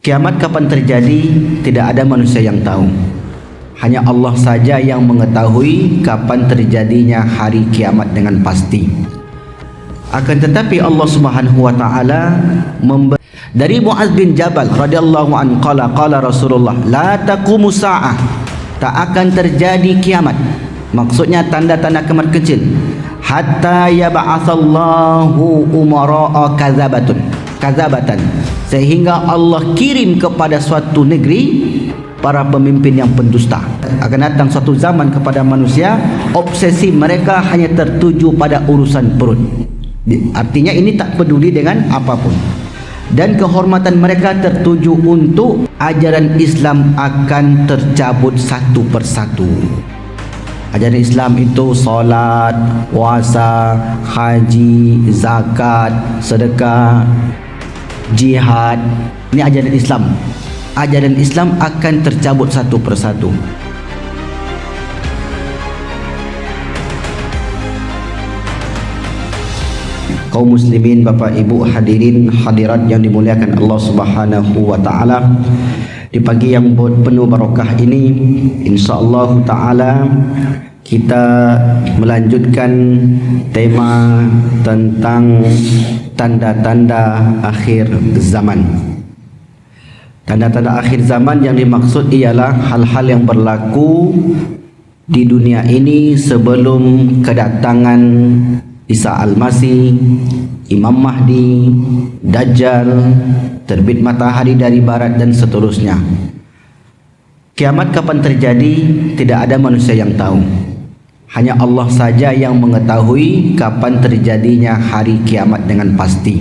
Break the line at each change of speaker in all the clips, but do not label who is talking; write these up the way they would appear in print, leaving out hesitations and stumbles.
Kiamat kapan terjadi, tidak ada manusia yang tahu. Hanya Allah saja yang mengetahui kapan terjadinya hari kiamat dengan pasti. Akan tetapi Allah Subhanahu wa taala dari Muaz bin Jabal radhiyallahu anhu qala Rasulullah la taqumu sa'ah, tak akan terjadi kiamat. Maksudnya tanda-tanda kiamat kecil. Hatta yab'atsallahu umara'a kadzabatan, sehingga Allah kirim kepada suatu negeri para pemimpin yang pendusta. Akan datang suatu zaman kepada manusia, obsesi mereka hanya tertuju pada urusan perut. Artinya ini tak peduli dengan apapun. Dan kehormatan mereka tertuju untuk ajaran Islam akan tercabut satu persatu. Ajaran Islam itu solat, puasa, haji, zakat, sedekah, jihad. Ini ajaran Islam. Ajaran Islam akan tercabut satu persatu. Kaum muslimin, Bapak Ibu hadirin hadirat yang dimuliakan Allah Subhanahu wa taala, di pagi yang penuh barakah ini insyaallah taala kita melanjutkan tema tentang tanda-tanda akhir zaman. Tanda-tanda akhir zaman yang dimaksud ialah hal-hal yang berlaku di dunia ini sebelum kedatangan Isa Al-Masih, Imam Mahdi, Dajjal, terbit matahari dari barat dan seterusnya. Kiamat kapan terjadi, tidak ada manusia yang tahu. Hanya Allah saja yang mengetahui kapan terjadinya hari kiamat dengan pasti.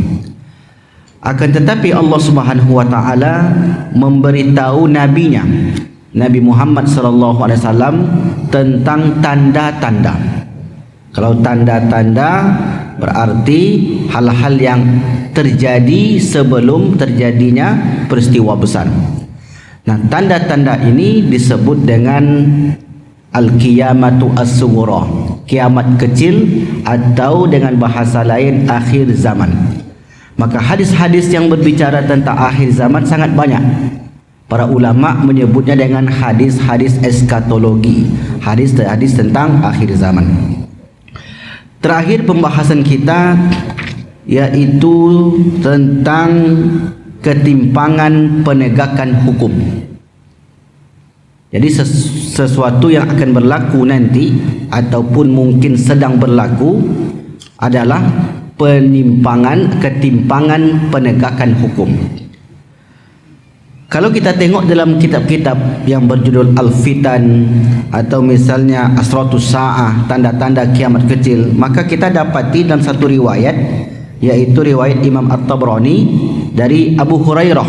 Akan tetapi Allah Subhanahu wa taala memberitahu nabinya Nabi Muhammad sallallahu alaihi wasallam tentang tanda-tanda. Kalau tanda-tanda berarti hal-hal yang terjadi sebelum terjadinya peristiwa besar. Nah, tanda-tanda ini disebut dengan al-qiyamatu as-sughra, kiamat kecil, atau dengan bahasa lain akhir zaman. Maka hadis-hadis yang berbicara tentang akhir zaman sangat banyak. Para ulama menyebutnya dengan hadis-hadis eskatologi, hadis-hadis tentang akhir zaman. Terakhir pembahasan kita yaitu tentang ketimpangan penegakan hukum. Jadi sesuatu yang akan berlaku nanti ataupun mungkin sedang berlaku adalah ketimpangan penegakan hukum. Kalau kita tengok dalam kitab-kitab yang berjudul Al-Fitan atau misalnya Asratus Sa'ah, tanda-tanda kiamat kecil, maka kita dapati dalam satu riwayat, yaitu riwayat Imam At-Tabrani dari Abu Hurairah,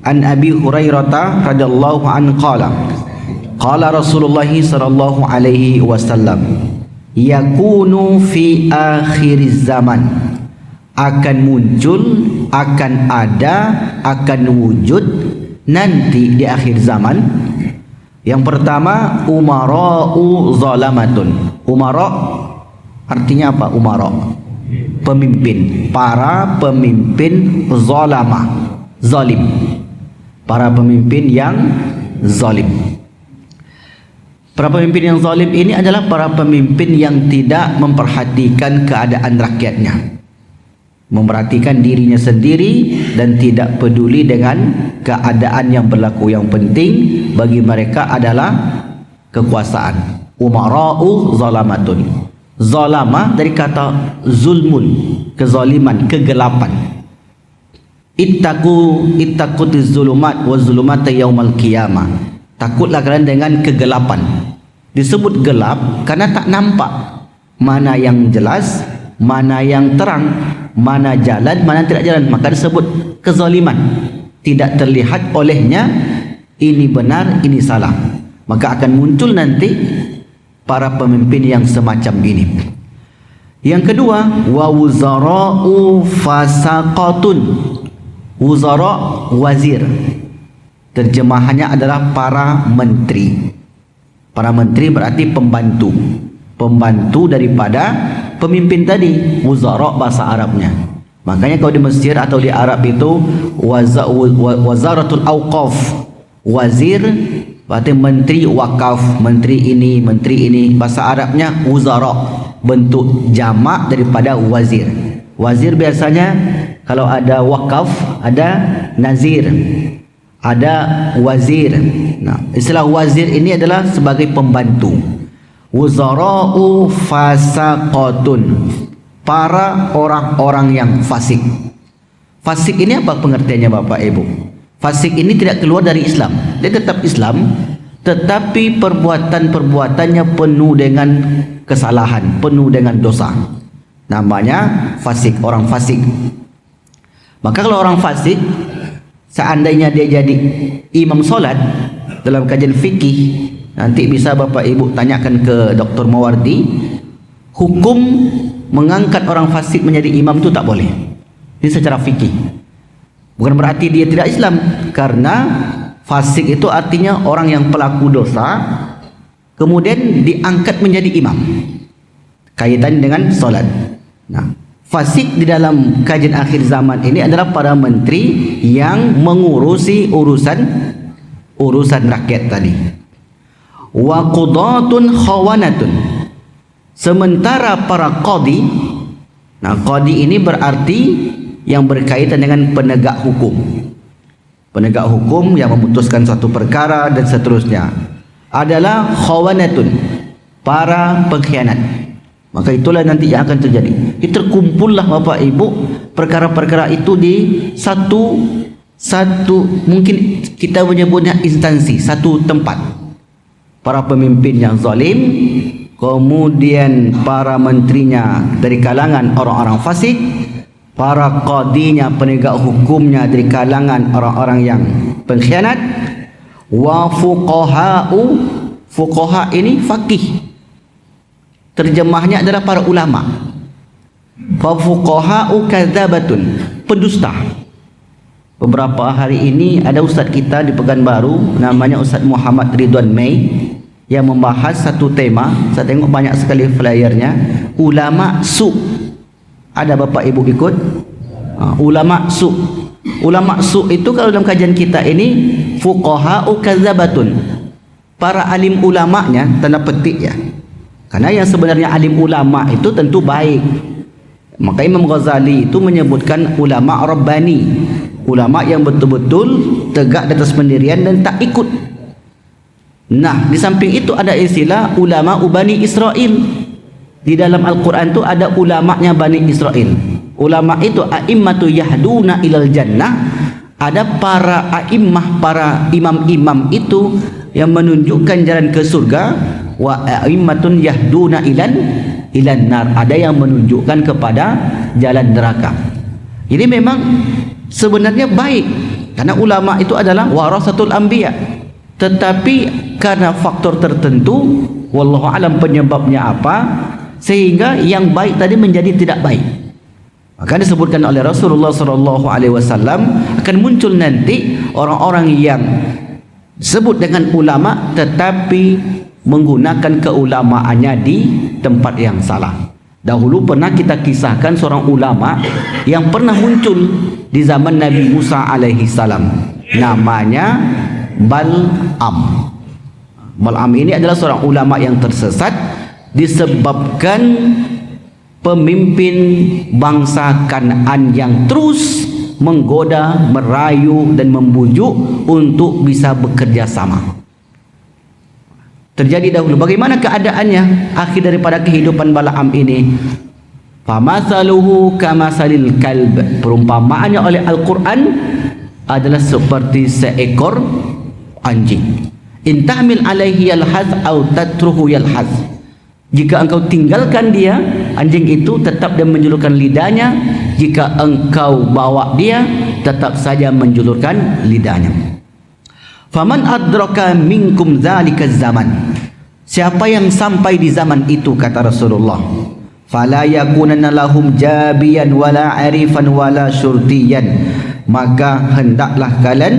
an Abi Hurairah radhiyallahu anhu qala Rasulullah sallallahu alaihi wasallam, yakunu fi akhir zaman, akan muncul, akan ada, akan wujud nanti di akhir zaman. Yang pertama, umara'u zalamatun. Umara' artinya apa? Umara' pemimpin, para pemimpin zalama, zalim, para pemimpin yang zalim. Para pemimpin yang zalim ini adalah para pemimpin yang tidak memperhatikan keadaan rakyatnya, memperhatikan dirinya sendiri dan tidak peduli dengan keadaan yang berlaku. Yang penting bagi mereka adalah kekuasaan. Umara'u zalamatun. Zalama dari kata zulmun, kezaliman, kegelapan. Ittaqutiz zulumat wa zulumata yaumal qiyamah. Takutlah kalian dengan kegelapan. Disebut gelap karena tak nampak mana yang jelas, mana yang terang, mana jalan, mana tidak jalan. Maka disebut kezaliman. Tidak terlihat olehnya ini benar, ini salah. Maka akan muncul nanti para pemimpin yang semacam ini. Yang kedua, wa wuzara'u fasaqatun. Wuzara' wazir. Terjemahannya adalah para menteri. Para menteri berarti pembantu. Pembantu daripada pemimpin tadi. Wuzara' bahasa Arabnya. Makanya kalau di Mesir atau di Arab itu Wazaratul Awqaf, wazir berarti menteri wakaf, menteri ini. Bahasa Arabnya wuzara, bentuk jamak daripada wazir. Wazir biasanya kalau ada wakaf, ada nazir, ada wazir. Nah, istilah wazir ini adalah sebagai pembantu. Wuzara'u fasaqatun, para orang-orang yang fasik. Fasik ini apa pengertiannya Bapak Ibu? Fasik ini tidak keluar dari Islam. Dia tetap Islam, tetapi perbuatan-perbuatannya penuh dengan kesalahan, penuh dengan dosa. Namanya fasik, orang fasik. Maka kalau orang fasik, seandainya dia jadi imam solat dalam kajian fikih, nanti bisa Bapak Ibu tanyakan ke Dr. Mawardi, hukum mengangkat orang fasik menjadi imam itu tak boleh. Ini secara fikih. Bukan berarti dia tidak Islam, karena fasik itu artinya orang yang pelaku dosa kemudian diangkat menjadi imam. Kaitan dengan solat. Nah, fasik di dalam kajian akhir zaman ini adalah para menteri yang mengurusi urusan rakyat tadi. Wa qudatun khawanatun. Sementara para qadi, nah qadi ini berarti yang berkaitan dengan penegak hukum. Penegak hukum yang memutuskan suatu perkara dan seterusnya adalah khawanatun, para pengkhianat. Maka itulah nanti yang akan terjadi. Terkumpullah Bapak Ibu perkara-perkara itu di satu mungkin kita menyebutnya instansi, satu tempat. Para pemimpin yang zalim, kemudian para menterinya dari kalangan orang-orang fasik, para qadinya, penegak hukumnya dari kalangan orang-orang yang pengkhianat, wa fuqaha'u, fuqaha ini faqih, terjemahnya adalah para ulama. Fa fuqaha'u kadzabatun, pendusta. Beberapa hari ini ada ustaz kita di Pekanbaru, namanya Ustaz Muhammad Ridwan Mei, yang membahas satu tema. Saya tengok banyak sekali flyernya, ulama su. Ada Bapak Ibu ikut? Ulama su. Ulama su itu kalau dalam kajian kita ini fuqaha'u kadzabatun, para alim ulamanya, tanda petik ya. Karena yang sebenarnya alim ulama itu tentu baik. Maka Imam Ghazali itu menyebutkan ulama rabbani, ulama yang betul-betul tegak di atas pendirian dan tak ikut. Nah, di samping itu ada istilah ulama Bani Israel. Di dalam Al-Quran itu ada ulamanya Bani Israel. Ulama itu a'immatu yahduna ilal jannah. Ada para a'immah, para imam-imam itu yang menunjukkan jalan ke surga. Wa a'immatun yahduna ilan nar. Ada yang menunjukkan kepada jalan neraka. Jadi memang sebenarnya baik, karena ulama itu adalah warasatul anbiya. Tetapi karena faktor tertentu, wallahu alam penyebabnya apa, sehingga yang baik tadi menjadi tidak baik. Maka disebutkan oleh Rasulullah SAW akan muncul nanti orang-orang yang disebut dengan ulama tetapi menggunakan keulamaannya di tempat yang salah. Dahulu pernah kita kisahkan seorang ulama yang pernah muncul di zaman Nabi Musa alaihi salam, namanya Bal'am. Bal'am ini adalah seorang ulama yang tersesat disebabkan pemimpin bangsa Kanaan yang terus menggoda, merayu dan membujuk untuk bisa bekerja sama. Terjadi dahulu. Bagaimana keadaannya akhir daripada kehidupan Bal'am ini? Famasaluhu kamasalil kalb. Perumpamaannya oleh Al-Quran adalah seperti seekor anjing. Intahmil alaihi yalhaz au tatruhu yalhaz. Jika engkau tinggalkan dia, anjing itu tetap dia menjulurkan lidahnya. Jika engkau bawa dia, tetap saja menjulurkan lidahnya. Faman adraka minkum dzalika zaman. Siapa yang sampai di zaman itu, kata Rasulullah, fala yakunanna lahum jabiyan wala arifan wala syurtiyan, maka hendaklah kalian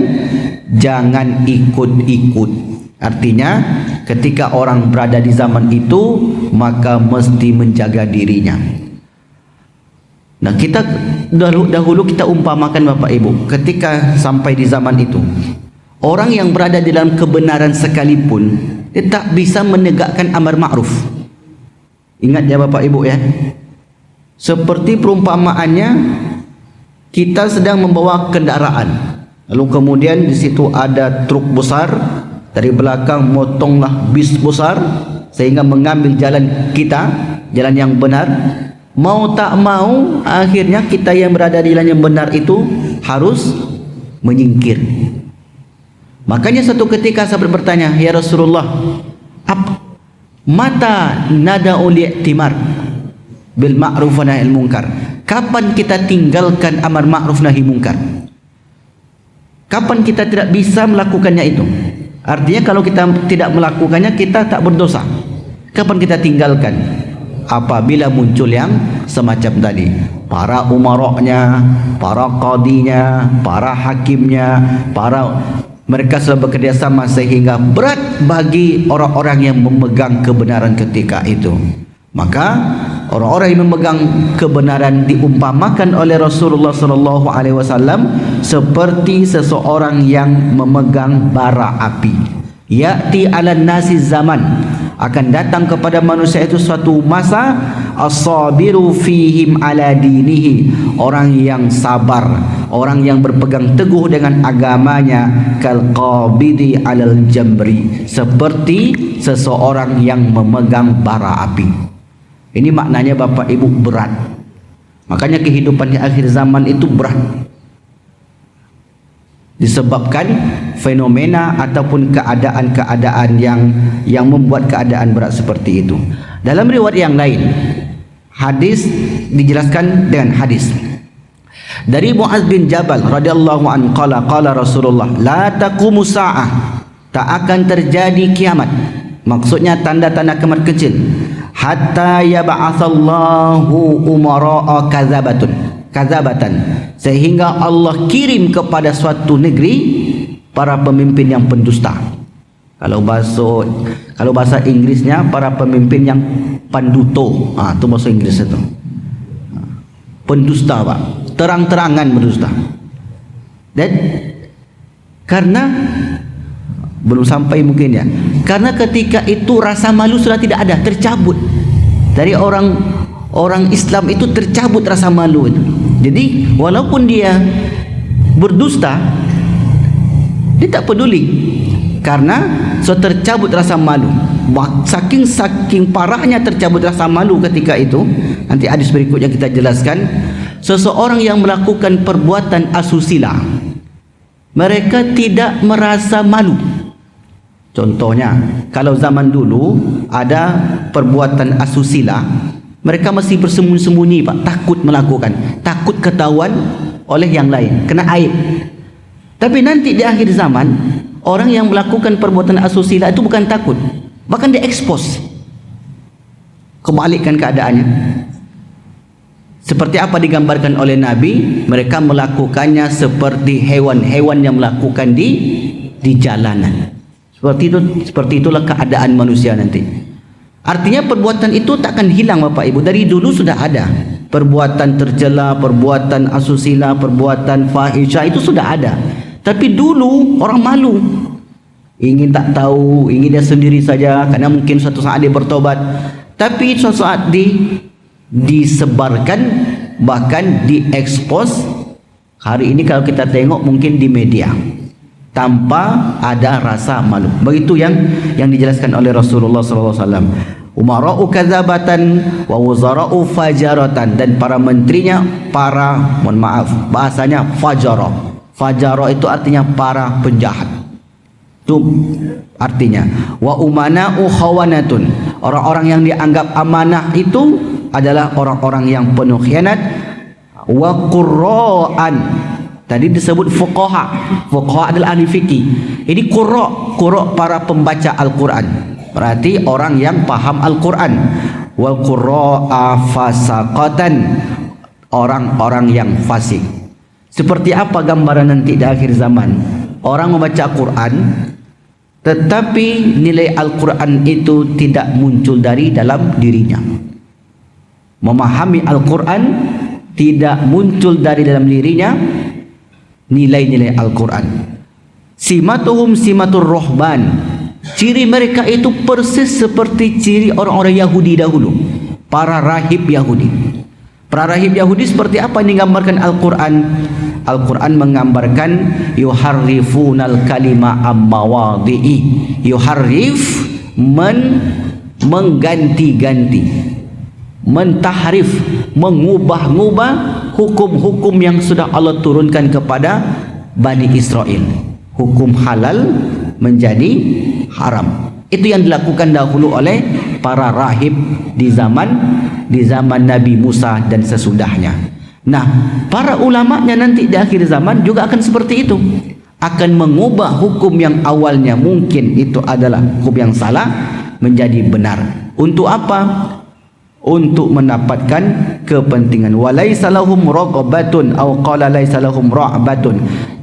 jangan ikut-ikut. Artinya ketika orang berada di zaman itu, maka mesti menjaga dirinya. Nah, kita dahulu kita umpamakan Bapak Ibu, ketika sampai di zaman itu, orang yang berada di dalam kebenaran sekalipun dia tak bisa menegakkan amar ma'ruf. Ingat ya Bapak Ibu ya, seperti perumpamaannya kita sedang membawa kendaraan, lalu kemudian di situ ada truk besar, dari belakang motonglah bis besar sehingga mengambil jalan kita, jalan yang benar. Mau tak mau, akhirnya kita yang berada di jalan yang benar itu harus menyingkir. Makanya satu ketika sahabat bertanya, ya Rasulullah, mata nada li'timar bil ma'ruf wa nahyi munkar. Kapan kita tinggalkan amar ma'ruf nahi munkar? Kapan kita tidak bisa melakukannya itu? Artinya kalau kita tidak melakukannya, kita tak berdosa. Kapan kita tinggalkan? Apabila muncul yang semacam tadi, para umaroknya, para qadinya, para hakimnya, mereka selalu bekerja sama sehingga berat bagi orang-orang yang memegang kebenaran ketika itu. Maka orang-orang yang memegang kebenaran diumpamakan oleh Rasulullah SAW seperti seseorang yang memegang bara api. Ya'ti 'alan nasi zaman, akan datang kepada manusia itu suatu masa, as-sabiru fihim ala dinihi, orang yang sabar, orang yang berpegang teguh dengan agamanya, kal qabidi alal jamri, seperti seseorang yang memegang bara api. Ini maknanya Bapak Ibu berat. Makanya kehidupan di akhir zaman itu berat, disebabkan fenomena ataupun keadaan-keadaan yang membuat keadaan berat seperti itu. Dalam riwayat yang lain, hadis dijelaskan dengan hadis dari Muaz bin Jabal radhiyallahu anhu, qala Rasulullah, la taqumu sa'ah, tak akan terjadi kiamat, maksudnya tanda-tanda kiamat kecil, hatta yab'atsallahu umara'a kadzabatan, sehingga Allah kirim kepada suatu negeri para pemimpin yang pendusta. Kalau bahasa Inggrisnya para pemimpin yang panduto. Itu bahasa Inggris itu. Pendusta, Pak. Terang-terangan pendusta. Dan karena belum sampai mungkin ya. Karena ketika itu rasa malu sudah tidak ada, tercabut. Dari orang Islam itu tercabut rasa malu itu. Jadi walaupun dia berdusta, dia tak peduli karena sudah tercabut rasa malu. Saking parahnya tercabut rasa malu ketika itu, nanti hadis berikutnya kita jelaskan, seseorang yang melakukan perbuatan asusila, mereka tidak merasa malu. Contohnya, kalau zaman dulu ada perbuatan asusila, mereka masih bersembunyi-sembunyi, Pak, takut melakukan, takut ketahuan oleh yang lain, kena aib. Tapi nanti di akhir zaman, orang yang melakukan perbuatan asusila itu bukan takut, bahkan dia expose. Kebalikkan keadaannya. Seperti apa digambarkan oleh Nabi, mereka melakukannya seperti hewan-hewan yang melakukan di jalanan. Seperti itulah keadaan manusia nanti. Artinya perbuatan itu takkan hilang Bapak Ibu. Dari dulu sudah ada. Perbuatan tercela, perbuatan asusila, perbuatan fahisha itu sudah ada. Tapi dulu orang malu, ingin tak tahu, ingin dia sendiri saja, karena mungkin suatu saat dia bertobat. Tapi suatu saat disebarkan, bahkan diekspos. Hari ini kalau kita tengok mungkin di media, tanpa ada rasa malu. Begitu yang dijelaskan oleh Rasulullah SAW. Umara'u kadzabatan wa wuzara'u fajaratan, dan para menterinya bahasanya fajara. Fajara itu artinya para penjahat. Itu artinya. Wa umana'u khawanatun, orang-orang yang dianggap amanah itu adalah orang-orang yang penuh khianat. Wa qurra'an, tadi disebut fuqaha. Fuqaha adalah ahli fikih. Ini qurra' para pembaca Al-Quran, berarti orang yang paham Al-Quran. Wal qurra'a fasaqatan, orang-orang yang fasik. Seperti apa gambaran nanti di akhir zaman? Orang membaca Quran, tetapi nilai Al-Quran itu tidak muncul dari dalam dirinya. Memahami Al-Quran, tidak muncul dari dalam dirinya nilai-nilai Al-Quran. Simatuhum simatur rohban, ciri mereka itu persis seperti ciri orang-orang Yahudi dahulu, para rahib Yahudi. Para rahib Yahudi seperti apa yang digambarkan Al-Quran? Al-Quran menggambarkan yuharrifunal kalima ammawadhi'i. Yuharrif, mengganti-ganti, mentahrif, mengubah-ngubah hukum-hukum yang sudah Allah turunkan kepada Bani Israel. Hukum halal menjadi haram. Itu yang dilakukan dahulu oleh para rahib di zaman Nabi Musa dan sesudahnya. Nah, para ulamanya nanti di akhir zaman juga akan seperti itu. Akan mengubah hukum yang awalnya mungkin itu adalah hukum yang salah menjadi benar. Untuk apa? Untuk mendapatkan kepentingan. Walaisa lahum raghabatun aw qala laisa lahum ra'batun.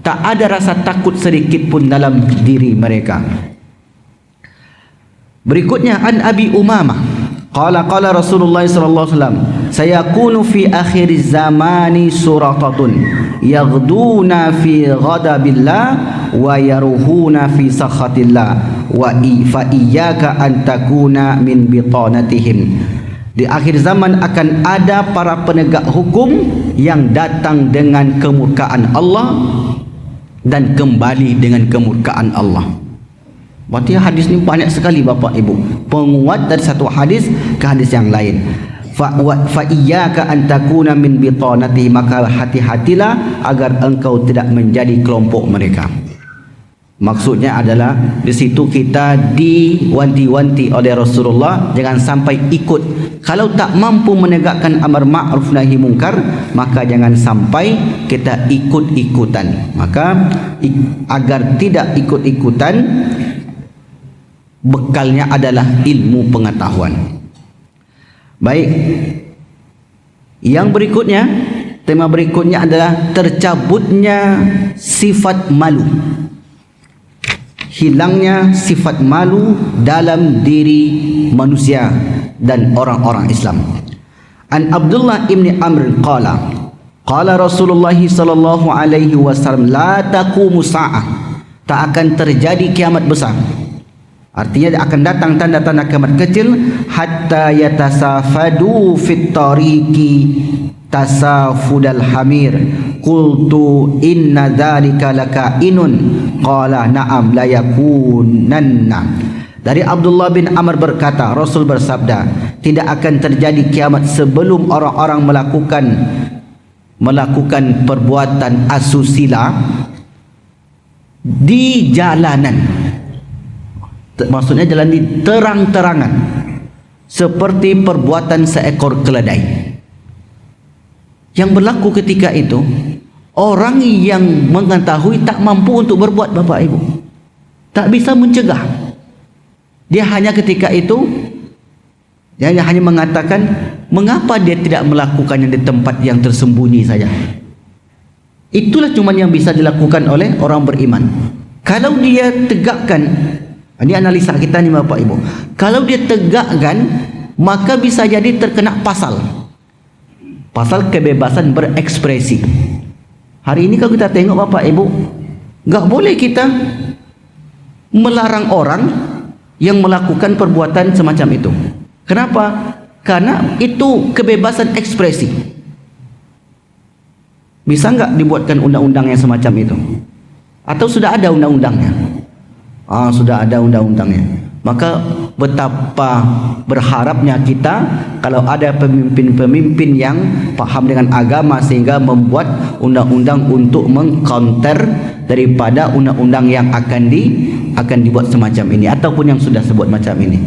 Tak ada rasa takut sedikit pun dalam diri mereka. Berikutnya an Abi Umamah qala Rasulullah sallallahu alaihi wasallam sayakunu fi akhir zamani suratatun yaghduna fi ghadabillah wa yaruhuna fi sakhatillah wa fa iyyaka an takuna min bitanatihim. Di akhir zaman akan ada para penegak hukum yang datang dengan kemurkaan Allah dan kembali dengan kemurkaan Allah. Berarti hadis ni banyak sekali Bapak Ibu, penguat dari satu hadis ke hadis yang lain. Fa iyyaka an takuna min bitanati, maka hati-hatilah agar engkau tidak menjadi kelompok mereka. Maksudnya adalah di situ kita diwanti-wanti oleh Rasulullah jangan sampai ikut. Kalau tak mampu menegakkan amar ma'ruf nahi mungkar, maka jangan sampai kita ikut-ikutan. Maka agar tidak ikut-ikutan, bekalnya adalah ilmu pengetahuan. Baik. Yang berikutnya, tema berikutnya adalah tercabutnya sifat malu. Hilangnya sifat malu dalam diri manusia dan orang-orang Islam. An Abdullah ibn Amr qala Rasulullah sallallahu alaihi wasallam la taqumu sa'ah, tak akan terjadi kiamat besar. Artinya akan datang tanda-tanda kiamat kecil hatta yatasafadu fit tariqi tasafudal hamir. Qultu inna dzalika lakainun qala na'am la yakunanna. Dari Abdullah bin Amr berkata, Rasul bersabda, tidak akan terjadi kiamat sebelum orang-orang melakukan perbuatan asusila di jalanan. Maksudnya jalan di terang-terangan, seperti perbuatan seekor keledai. Yang berlaku ketika itu, orang yang mengetahui tak mampu untuk berbuat Bapak Ibu, tak bisa mencegah. Dia hanya ketika itu, dia hanya mengatakan, mengapa dia tidak melakukannya di tempat yang tersembunyi saja. Itulah cuma yang bisa dilakukan oleh orang beriman. Kalau dia tegakkan, ini analisa kita ni Bapak Ibu, kalau dia tegakkan, maka bisa jadi terkena pasal kebebasan berekspresi. Hari ini kalau kita tengok Bapak Ibu, enggak boleh kita melarang orang yang melakukan perbuatan semacam itu. Kenapa? Karena itu kebebasan ekspresi. Bisa enggak dibuatkan undang-undang yang semacam itu? Atau sudah ada undang-undangnya? Sudah ada undang-undangnya. Maka betapa berharapnya kita kalau ada pemimpin-pemimpin yang paham dengan agama sehingga membuat undang-undang untuk mengcounter daripada undang-undang yang akan dibuat semacam ini ataupun yang sudah sebut macam ini.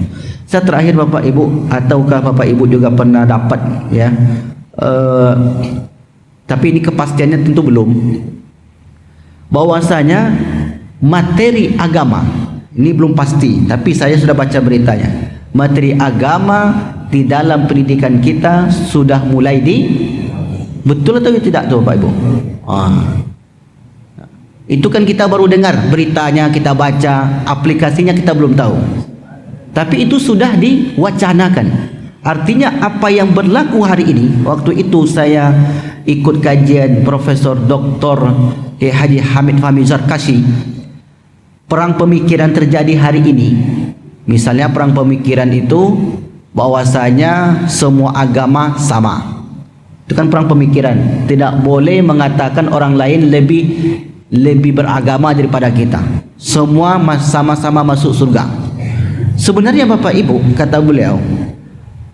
Saya terakhir Bapak Ibu, ataukah Bapak Ibu juga pernah dapat ya? Tapi ini kepastiannya tentu belum. Bahwasanya materi agama ini belum pasti, tapi saya sudah baca beritanya. Materi agama di dalam pendidikan kita sudah mulai betul atau tidak tuh Pak Ibu? Itu kan kita baru dengar beritanya, kita baca, aplikasinya kita belum tahu. Tapi itu sudah diwacanakan. Artinya apa yang berlaku hari ini, waktu itu saya ikut kajian Profesor Dr. Haji Hamid Fahmi Zarkashi, perang pemikiran terjadi hari ini. Misalnya perang pemikiran itu bahwasanya semua agama sama. Itu kan perang pemikiran. Tidak boleh mengatakan orang lain lebih beragama daripada kita. Semua sama-sama masuk surga. Sebenarnya Bapak Ibu, kata beliau,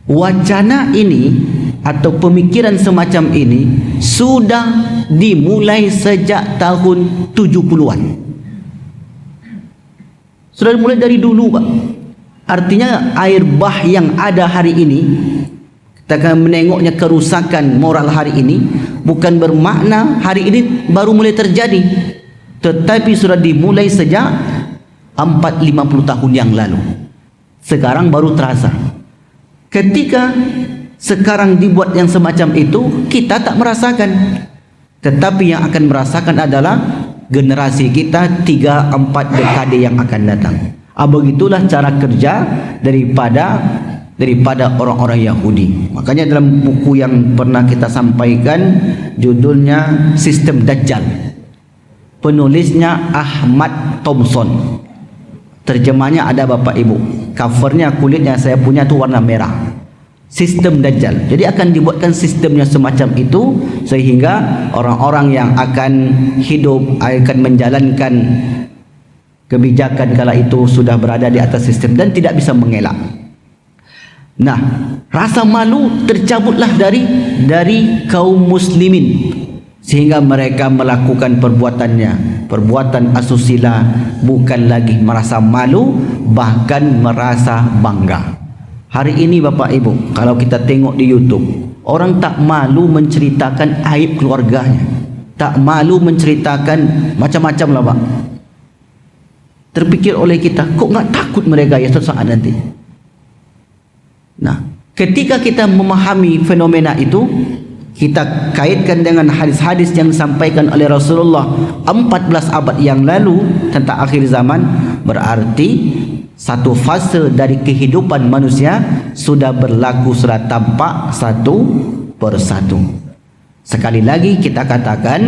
wacana ini atau pemikiran semacam ini sudah dimulai sejak tahun 70-an. Sudah dimulai dari dulu, Pak. Artinya air bah yang ada hari ini, kita akan menengoknya kerusakan moral hari ini, bukan bermakna hari ini baru mulai terjadi, tetapi sudah dimulai sejak 40-50 tahun yang lalu. Sekarang baru terasa. Ketika sekarang dibuat yang semacam itu, kita tak merasakan, tetapi yang akan merasakan adalah generasi kita 3-4 dekade yang akan datang. Begitulah cara kerja daripada orang-orang Yahudi. Makanya dalam buku yang pernah kita sampaikan, judulnya Sistem Dajjal, penulisnya Ahmad Thompson, terjemahnya ada Bapak Ibu, covernya kulitnya saya punya tu warna merah, Sistem Dajjal. Jadi akan dibuatkan sistemnya semacam itu, sehingga orang-orang yang akan hidup, akan menjalankan kebijakan kala itu sudah berada di atas sistem dan tidak bisa mengelak. Nah, rasa malu tercabutlah dari kaum muslimin, sehingga mereka melakukan perbuatan asusila, bukan lagi merasa malu, bahkan merasa bangga. Hari ini Bapak Ibu, kalau kita tengok di YouTube, orang tak malu menceritakan aib keluarganya, tak malu menceritakan macam-macam lah, Pak. Terpikir oleh kita, kok nggak takut mereka ya suatu saat nanti. Nah, ketika kita memahami fenomena itu, kita kaitkan dengan hadis-hadis yang disampaikan oleh Rasulullah 14 abad yang lalu tentang akhir zaman, berarti satu fase dari kehidupan manusia sudah berlaku, sudah tampak satu persatu. Sekali lagi kita katakan,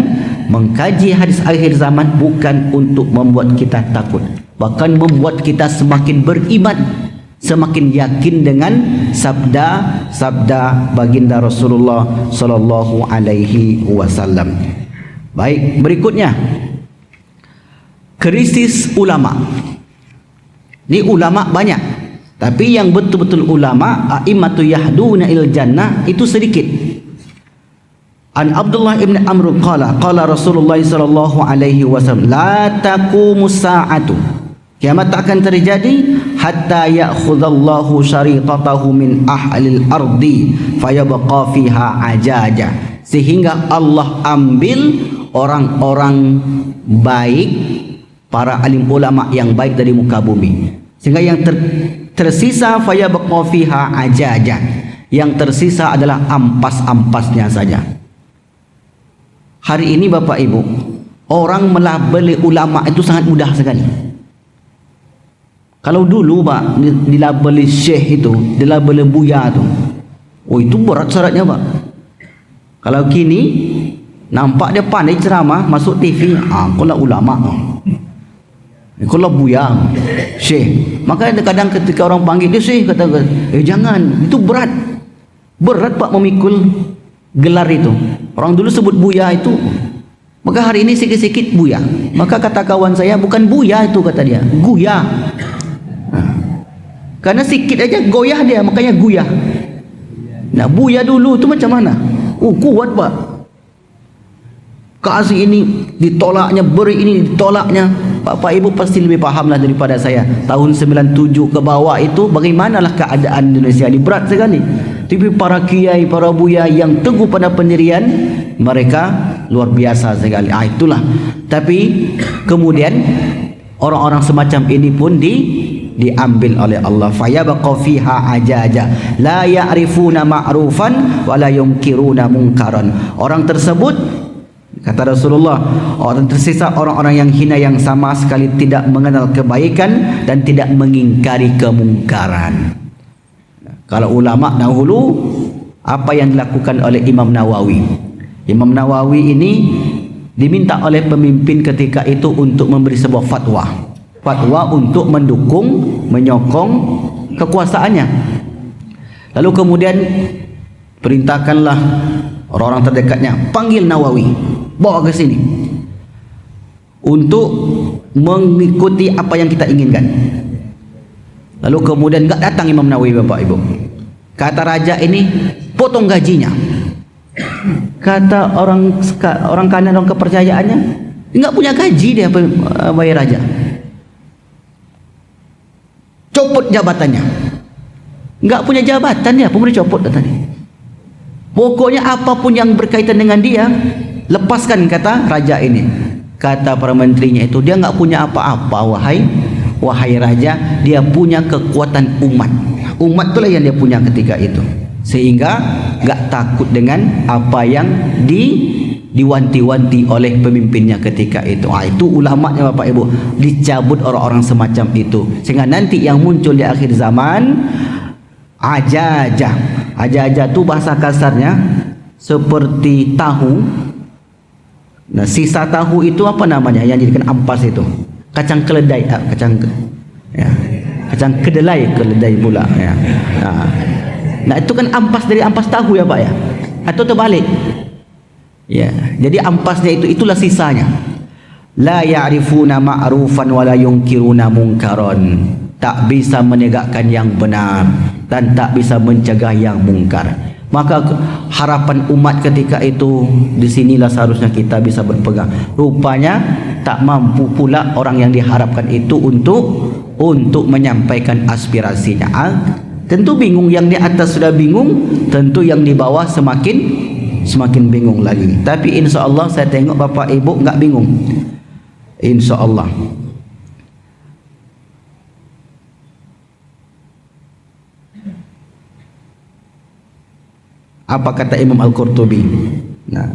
mengkaji hadis akhir zaman bukan untuk membuat kita takut, bahkan membuat kita semakin beriman, semakin yakin dengan sabda baginda Rasulullah sallallahu alaihi wasallam. Baik, berikutnya krisis ulama. Ini ulama banyak, tapi yang betul-betul ulama, a'immatu yahduna il jannah, itu sedikit. An Abdullah ibn Amr qala Rasulullah sallallahu alaihi wasallam, la taqumus sa'atu, kiamat akan terjadi hatta ya'khudallahu syariqatahu min ahlil ardi fayabqa fiha ajaja, sehingga Allah ambil orang-orang baik, para alim ulama yang baik dari muka bumi, sehingga yang tersisa fayabqa fiha ajaja, yang tersisa adalah ampas-ampasnya saja. Hari ini Bapak Ibu, orang melabeli ulama itu sangat mudah sekali. Kalau dulu Pak, dilabeli syekh itu, dilabeli buya itu, oh itu berat syaratnya Pak. Kalau kini nampak dia pandai ceramah, masuk TV, kau lah ulama, kau lah buya, syekh. Maka kadang ketika orang panggil dia syekh, kata, jangan, itu berat Pak memikul gelar itu. Orang dulu sebut buya itu, maka hari ini sikit-sikit buya. Maka kata kawan saya, bukan buya itu, kata dia, guya. Karena sikit aja goyah dia, makanya guyah. Nah, buya dulu itu macam mana? Kuat Pak. Kasih ini ditolaknya, beri ini ditolaknya. Bapak Ibu pasti lebih pahamlah daripada saya. Tahun 97 ke bawah itu bagaimanalah keadaan Indonesia ini, berat sekali. Tapi para kiai, para buya yang teguh pada pendirian, mereka luar biasa sekali. Itulah. Tapi kemudian orang-orang semacam ini pun diambil oleh Allah. Fayabqa fiha ajaja la ya'rifuna ma'rufan wa la yunkiruna munkaran. Orang tersebut, kata Rasulullah, orang tersisa orang-orang yang hina, yang sama sekali tidak mengenal kebaikan dan tidak mengingkari kemungkaran. Kalau ulama dahulu, apa yang dilakukan oleh Imam Nawawi, Imam Nawawi ini diminta oleh pemimpin ketika itu untuk memberi sebuah fatwa untuk mendukung, menyokong kekuasaannya. Lalu kemudian perintahkanlah orang-orang terdekatnya, panggil Nawawi, bawa ke sini untuk mengikuti apa yang kita inginkan. Lalu kemudian enggak datang Imam Nawawi, Bapak Ibu. Kata raja ini, potong gajinya. Kata orang kanan, orang kepercayaannya, enggak punya gaji dia bayar raja. Copot jabatannya. Enggak punya jabatan dia, pun copot tadi. Pokoknya apapun yang berkaitan dengan dia, lepaskan, kata raja ini. Kata para menterinya itu, dia enggak punya apa-apa, wahai raja, dia punya kekuatan umat. Umat itulah yang dia punya ketika itu. Sehingga enggak takut dengan apa yang diwanti-wanti oleh pemimpinnya ketika itu. Itu ulamanya, Bapak Ibu, dicabut orang-orang semacam itu. Sehingga nanti yang muncul di akhir zaman, Ajajah itu bahasa kasarnya seperti tahu. Nah, sisa tahu itu apa namanya yang jadikan ampas itu? Kacang keledai, kacang kedelai pula ya. Nah, itu kan ampas dari ampas tahu ya, Pak ya? Atau terbalik? Ya, jadi ampasnya itulah sisanya. La ya'rifuna ma'rufan wa la yunkiruna munkaran. Tak bisa menegakkan yang benar dan tak bisa mencegah yang mungkar. Maka harapan umat ketika itu, di sinilah seharusnya kita bisa berpegang. Rupanya tak mampu pula orang yang diharapkan itu untuk menyampaikan aspirasinya. Tentu bingung, yang di atas sudah bingung, tentu yang di bawah semakin bingung lagi. Tapi insya Allah saya tengok Bapak Ibu enggak bingung, insya Allah. Apa kata Imam Al-Qurtubi? Nah,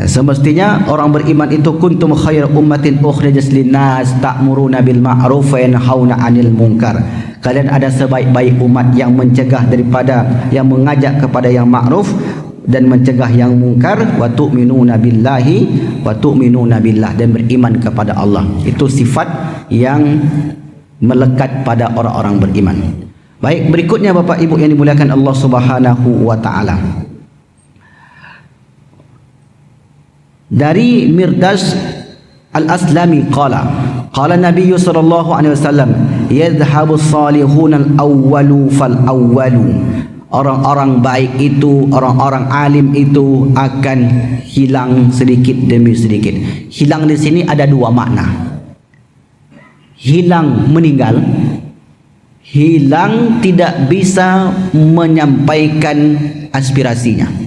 semestinya orang beriman itu kuntum khairu ummatin ukhrijat linnas ta'muruna bil ma'ruf wa yanhauna 'anil munkar. Kalian ada sebaik-baik umat yang mencegah daripada, yang mengajak kepada yang ma'ruf dan mencegah yang mungkar, wa tu'minuna billahi wa tu'minuna billah, dan beriman kepada Allah. Itu sifat yang melekat pada orang-orang beriman. Baik, berikutnya Bapak Ibu yang dimuliakan Allah Subhanahu wa taala. Dari Mirdas Al-Aslami qala Nabi sallallahu alaihi wasallam, yadhhabu as-salihun al-awwalu fal-awwalu. Orang-orang baik itu, orang-orang alim itu akan hilang sedikit demi sedikit. Hilang di sini ada dua makna. Hilang meninggal, hilang tidak bisa menyampaikan aspirasinya.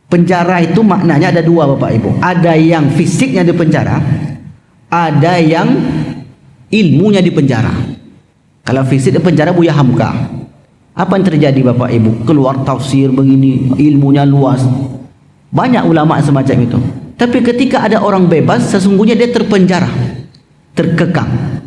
Penjara itu maknanya ada dua, Bapak Ibu. Ada yang fisiknya di penjara, ada yang ilmunya di penjara. Kalau fisik di penjara Buya Hamka, apa yang terjadi Bapak Ibu? Keluar tafsir begini, ilmunya luas. Banyak ulama semacam itu. Tapi ketika ada orang bebas, sesungguhnya dia terpenjara, terkekang.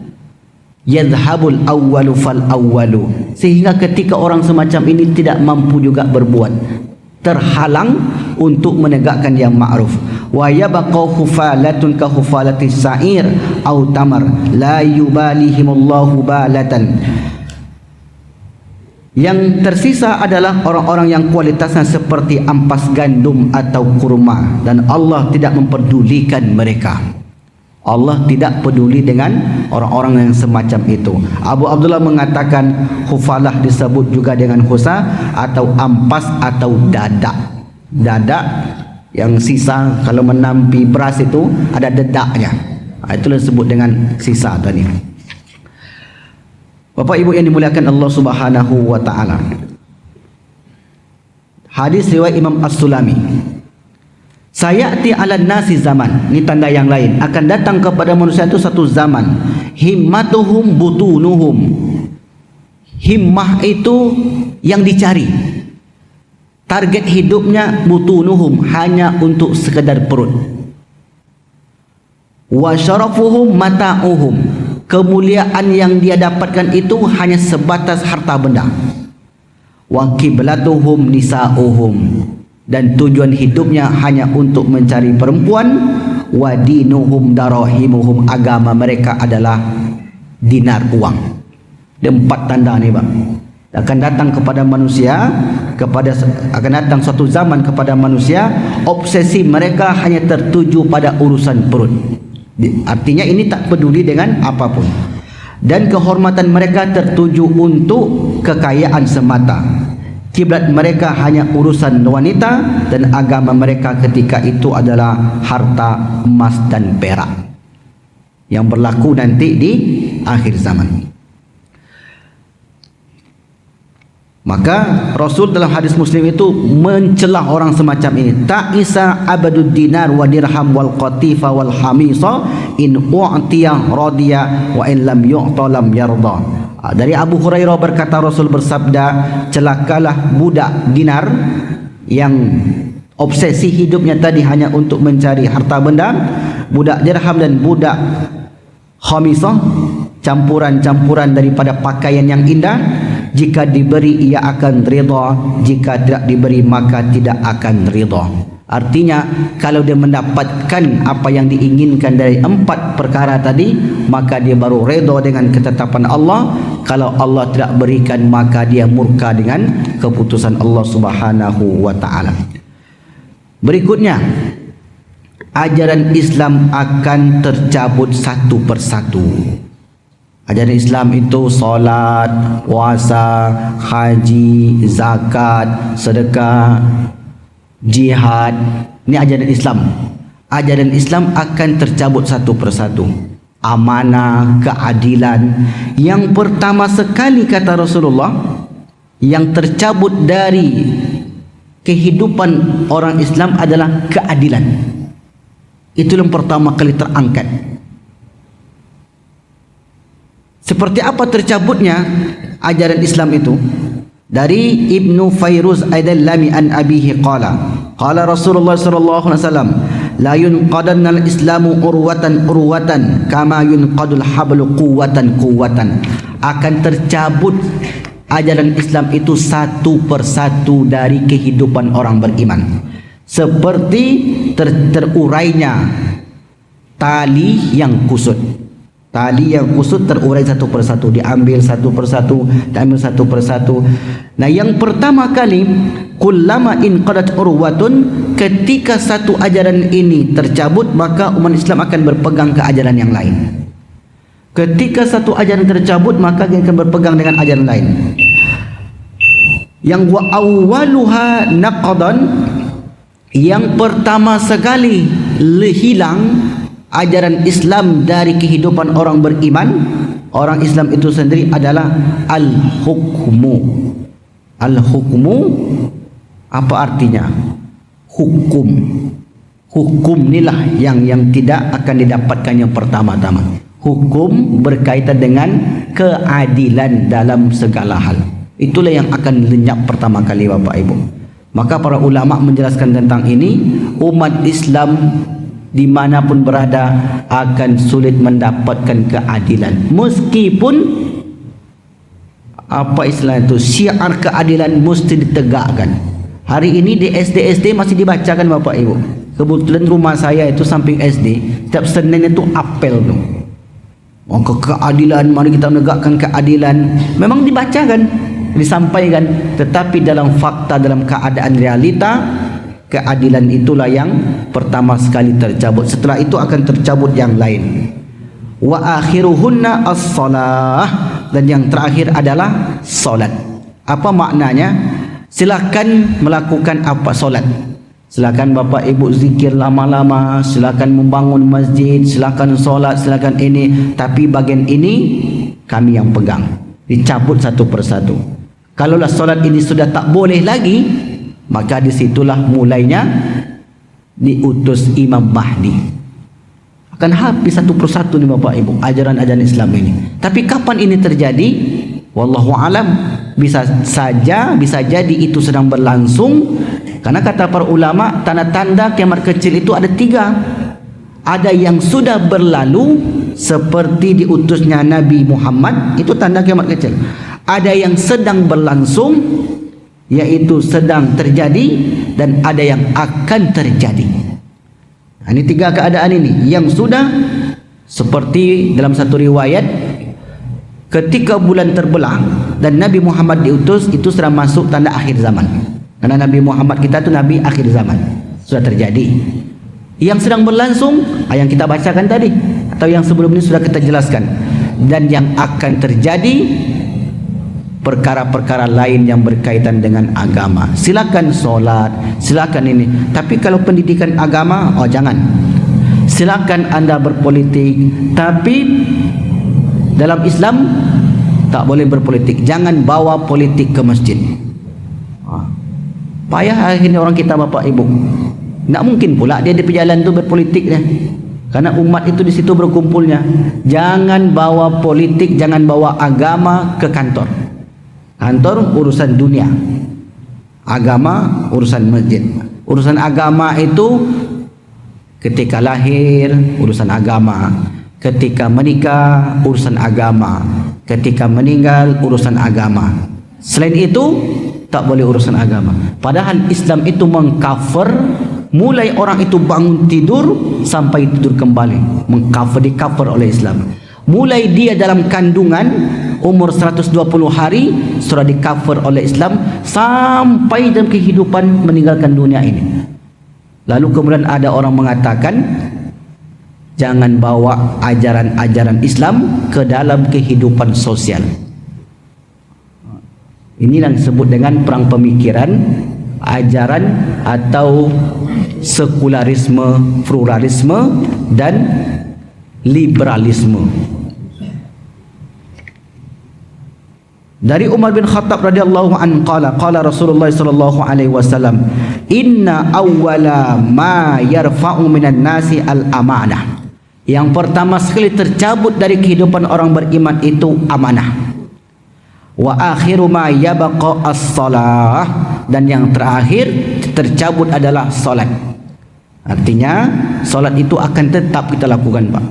Yadhhabul awwalu fal awwalu. Sehingga ketika orang semacam ini tidak mampu juga berbuat, terhalang untuk menegakkan yang ma'ruf. Wa yabqa khufalatun ka khufalatis sa'ir au tamar la yubalihimullahu balatan. Yang tersisa adalah orang-orang yang kualitasnya seperti ampas gandum atau kurma, dan Allah tidak memperdulikan mereka. Allah tidak peduli dengan orang-orang yang semacam itu. Abu Abdullah mengatakan khufalah disebut juga dengan khusa atau ampas atau dadak. Dadak yang sisa, kalau menampi beras itu ada dedaknya. Itulah disebut dengan sisa tadi. Bapak Ibu yang dimuliakan Allah Subhanahu wa taala. Hadis riwayat Imam As-Sulami. Sayati 'alan nasi zaman, ini tanda yang lain, akan datang kepada manusia itu satu zaman, himmatuhum butunuhum. Himmah itu yang dicari. Target hidupnya butunuhum, hanya untuk sekedar perut. Wa syarafuhum mata'uhum, kemuliaan yang dia dapatkan itu hanya sebatas harta benda. Wa qiblatuhum nisa'uhum, dan tujuan hidupnya hanya untuk mencari perempuan. Wa dinuhum darahimuhum, agama mereka adalah dinar, uang. Ada 4 tanda ni bang. Akan datang kepada manusia, akan datang suatu zaman kepada manusia, obsesi mereka hanya tertuju pada urusan perut. Artinya ini tak peduli dengan apapun. Dan kehormatan mereka tertuju untuk kekayaan semata. Kiblat mereka hanya urusan wanita, dan agama mereka ketika itu adalah harta, emas dan perak, yang berlaku nanti di akhir zaman. Maka Rasul dalam hadis Muslim itu mencelah orang semacam ini. Ta'isa abadud dinar wa dirham wal qatifa wal hamisa in u'tiya radiya wa in lam yu'ta lam yarda. Dari Abu Hurairah berkata, Rasul bersabda, celakalah budak dinar yang obsesi hidupnya tadi hanya untuk mencari harta benda, budak dirham dan budak khamisah, campuran-campuran daripada pakaian yang indah. Jika diberi ia akan ridha, jika tidak diberi maka tidak akan ridha. Artinya kalau dia mendapatkan apa yang diinginkan dari 4 perkara tadi, maka dia baru redha dengan ketetapan Allah. Kalau Allah tidak berikan, maka dia murka dengan keputusan Allah Subhanahu wa taala. Berikutnya, ajaran Islam akan tercabut satu persatu. Ajaran Islam itu solat, puasa, haji, zakat, sedekah, jihad. Ini ajaran Islam. Ajaran Islam akan tercabut satu persatu. Amanah, keadilan. Yang pertama sekali kata Rasulullah, yang tercabut dari kehidupan orang Islam adalah keadilan. Itu yang pertama kali terangkat. Seperti apa tercabutnya ajaran Islam itu? Dari Ibnu Fairuz Aidallami an abihi qala Rasulullah sallallahu alaihi wasallam, la yunqadanna al-islamu urwatan kama yunqadul hablu quwwatan. Akan tercabut ajaran Islam itu satu persatu dari kehidupan orang beriman, seperti terurainya tali yang kusut. Tali yang kusut terurai satu persatu, diambil satu persatu, diambil satu persatu. Nah, yang pertama kali, kullama inqadat urwatun, ketika satu ajaran ini tercabut, maka umat Islam akan berpegang ke ajaran yang lain. Ketika satu ajaran tercabut, maka dia akan berpegang dengan ajaran lain. Yang wa awwaluha naqadan, yang pertama sekali hilang ajaran Islam dari kehidupan orang beriman, orang Islam itu sendiri adalah al-hukmu. Al-hukmu apa artinya? Hukum. Hukum inilah yang tidak akan didapatkan yang pertama-tama. Hukum berkaitan dengan keadilan dalam segala hal. Itulah yang akan lenyap pertama kali, Bapak Ibu. Maka para ulama menjelaskan tentang ini, umat Islam dimanapun berada akan sulit mendapatkan keadilan, meskipun apa istilah itu, syiar keadilan mesti ditegakkan. Hari ini di SD masih dibacakan, Bapak Ibu. Kebetulan rumah saya itu samping SD, setiap Senin itu apel tu. Keadilan, mari kita menegakkan keadilan. Memang dibacakan, disampaikan, tetapi dalam fakta, dalam keadaan realita, keadilan itulah yang pertama sekali tercabut. Setelah itu akan tercabut yang lain. Wa akhiruhunna as-salah, dan yang terakhir adalah solat. Apa maknanya? Silakan melakukan apa? Solat. Silakan Bapak Ibu zikir lama-lama, silakan membangun masjid, silakan solat, silakan ini. Tapi bagian ini kami yang pegang. Dicabut satu persatu. Kalaulah solat ini sudah tak boleh lagi, maka disitulah mulainya diutus Imam Mahdi. Akan habis satu persatu nih Bapak Ibu ajaran-ajaran Islam ini. Tapi kapan ini terjadi? Wallahu alam. Bisa jadi itu sedang berlangsung. Karena kata para ulama, tanda-tanda kiamat kecil itu ada 3. Ada yang sudah berlalu seperti diutusnya Nabi Muhammad, itu tanda kiamat kecil. Ada yang sedang berlangsung, yaitu sedang terjadi. dan ada yang akan terjadi. Ini tiga keadaan ini yang sudah, seperti dalam satu riwayat, ketika bulan terbelah dan Nabi Muhammad diutus, itu sudah masuk tanda akhir zaman. Karena Nabi Muhammad kita itu Nabi akhir zaman. Sudah terjadi. Yang sedang berlangsung, yang kita bacakan tadi, atau yang sebelum ini sudah kita jelaskan. Dan yang akan terjadi, perkara-perkara lain yang berkaitan dengan agama. Silakan solat, silakan ini. Tapi kalau pendidikan agama, jangan. Silakan anda berpolitik, tapi dalam Islam tak boleh berpolitik. Jangan bawa politik ke masjid. Payah akhirnya orang kita, bapak ibu. Tak mungkin pula dia di perjalanan tu berpolitik dia. Karena umat itu di situ berkumpulnya. Jangan bawa politik, jangan bawa agama ke kantor. Kantor urusan dunia, agama urusan masjid. Urusan agama itu ketika lahir urusan agama, ketika menikah urusan agama, ketika meninggal urusan agama. Selain itu tak boleh urusan agama. Padahal Islam itu mengcover mulai orang itu bangun tidur sampai tidur kembali, di cover oleh Islam. Mulai dia dalam kandungan umur 120 hari sudah di cover oleh Islam sampai dalam kehidupan meninggalkan dunia ini. Lalu kemudian ada orang mengatakan jangan bawa ajaran-ajaran Islam ke dalam kehidupan sosial. Ini yang disebut dengan perang pemikiran, ajaran atau sekularisme, pluralisme dan liberalisme. Dari Umar bin Khattab radhiyallahu anhu qala Rasulullah sallallahu alaihi wasallam, inna awwala ma yarfa'u minan nasi al-amanah. Yang pertama sekali tercabut dari kehidupan orang beriman itu amanah. Wa akhiru ma yabqa as-salah, dan yang terakhir tercabut adalah salat. Artinya salat itu akan tetap kita lakukan, Pak.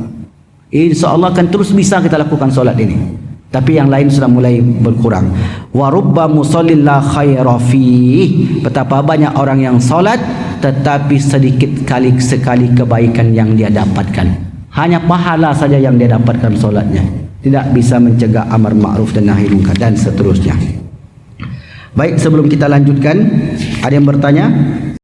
Insyaallah akan terus bisa kita lakukan salat ini. Tapi yang lain sudah mulai berkurang. Wa rubba musallin la khaira fihi. Betapa banyak orang yang salat tetapi sedikit sekali kebaikan yang dia dapatkan. Hanya pahala saja yang dia dapatkan salatnya. Tidak bisa mencegah amar ma'ruf dan nahi munkar dan seterusnya. Baik, sebelum kita lanjutkan, ada yang bertanya?